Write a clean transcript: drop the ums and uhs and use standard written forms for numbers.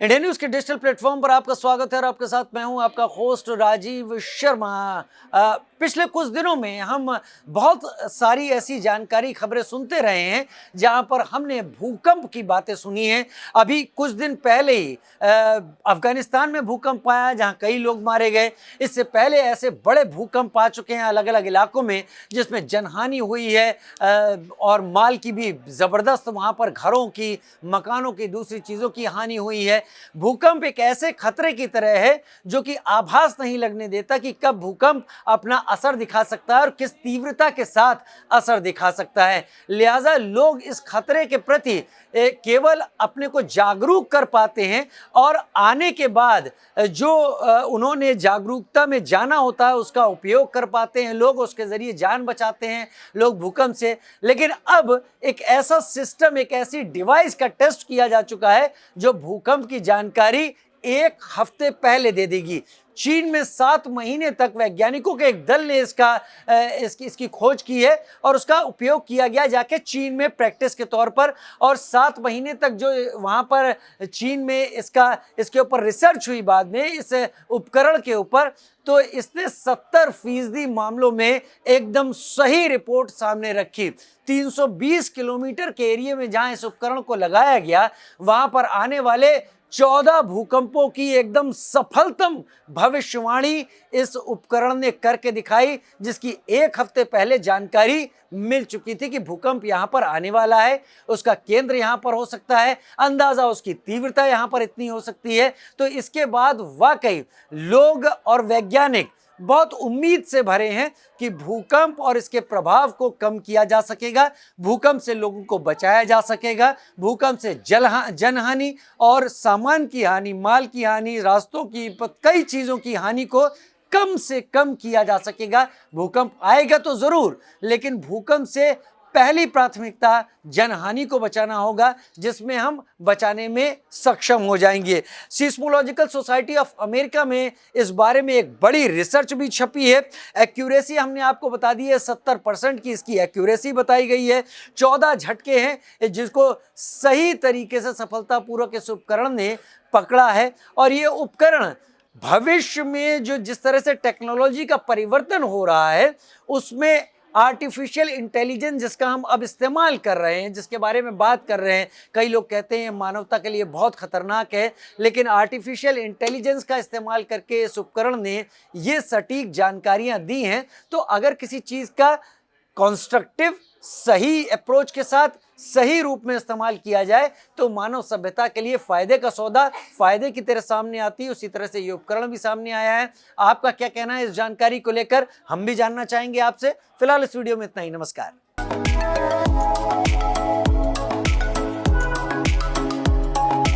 India news के digital platform पर आपका स्वागत है और आपके साथ मैं हूं आपका होस्ट राजीव शर्मा। पिछले कुछ दिनों में हम बहुत सारी ऐसी जानकारी खबरें सुनते रहे हैं जहां पर हमने भूकंप की बातें सुनी हैं। अभी कुछ दिन पहले ही अफगानिस्तान में भूकंप आया जहां कई लोग मारे गए। इससे पहले ऐसे बड़े भूकंप आ चुके हैं अलग अलग इलाकों में जिसमें जनहानि हुई है और माल की भी ज़बरदस्त, वहां पर घरों की, मकानों की, दूसरी चीज़ों की हानि हुई है। भूकंप एक ऐसे खतरे की तरह है जो कि आभास नहीं लगने देता कि कब भूकंप अपना असर दिखा सकता है और किस तीव्रता के साथ असर दिखा सकता है। लिहाजा लोग इस खतरे के प्रति केवल अपने को जागरूक कर पाते हैं और आने के बाद जो उन्होंने जागरूकता में जाना होता है उसका उपयोग कर पाते हैं। लोग उसके जरिए जान बचाते हैं लोग भूकंप से। लेकिन अब एक ऐसा सिस्टम, एक ऐसी डिवाइस का टेस्ट किया जा चुका है जो भूकंप की जानकारी एक हफ्ते पहले दे देगी। चीन में 7 महीने तक वैज्ञानिकों के एक दल ने इसकी खोज की है और उसका उपयोग किया गया जाके चीन में प्रैक्टिस के तौर पर। और 7 महीने तक जो वहाँ पर चीन में इसके ऊपर रिसर्च हुई बाद में इस उपकरण के ऊपर, तो इसने 70% मामलों में एकदम सही रिपोर्ट सामने रखी। 320 किलोमीटर के एरिया में जहाँ इस उपकरण को लगाया गया वहाँ पर आने वाले 14 भूकंपों की एकदम सफलतम भविष्यवाणी इस उपकरण ने करके दिखाई, जिसकी एक हफ्ते पहले जानकारी मिल चुकी थी कि भूकंप यहां पर आने वाला है, उसका केंद्र यहां पर हो सकता है, अंदाजा उसकी तीव्रता यहां पर इतनी हो सकती है। तो इसके बाद वाकई लोग और वैज्ञानिक बहुत उम्मीद से भरे हैं कि भूकंप और इसके प्रभाव को कम किया जा सकेगा, भूकंप से लोगों को बचाया जा सकेगा, भूकंप से जनहानि और सामान की हानि, माल की हानि, रास्तों की, कई चीज़ों की हानि को कम से कम किया जा सकेगा। भूकंप आएगा तो ज़रूर, लेकिन भूकंप से पहली प्राथमिकता जनहानि को बचाना होगा, जिसमें हम बचाने में सक्षम हो जाएंगे। सीस्मोलॉजिकल सोसाइटी ऑफ अमेरिका में इस बारे में एक बड़ी रिसर्च भी छपी है। एक्यूरेसी हमने आपको बता दी है, 70% की इसकी एक्यूरेसी बताई गई है। 14 झटके हैं जिसको सही तरीके से सफलतापूर्वक इस उपकरण ने पकड़ा है। और ये उपकरण भविष्य में जो जिस तरह से टेक्नोलॉजी का परिवर्तन हो रहा है उसमें आर्टिफिशियल इंटेलिजेंस जिसका हम अब इस्तेमाल कर रहे हैं, जिसके बारे में बात कर रहे हैं, कई लोग कहते हैं मानवता के लिए बहुत खतरनाक है, लेकिन आर्टिफिशियल इंटेलिजेंस का इस्तेमाल करके इस उपकरण ने ये सटीक जानकारियां दी हैं। तो अगर किसी चीज़ का कंस्ट्रक्टिव सही अप्रोच के साथ सही रूप में इस्तेमाल किया जाए तो मानव सभ्यता के लिए फायदे का सौदा फायदे की तरह सामने आती है। उसी तरह से ये उपकरण भी सामने आया है। आपका क्या कहना है इस जानकारी को लेकर, हम भी जानना चाहेंगे आपसे। फिलहाल इस वीडियो में इतना ही। नमस्कार।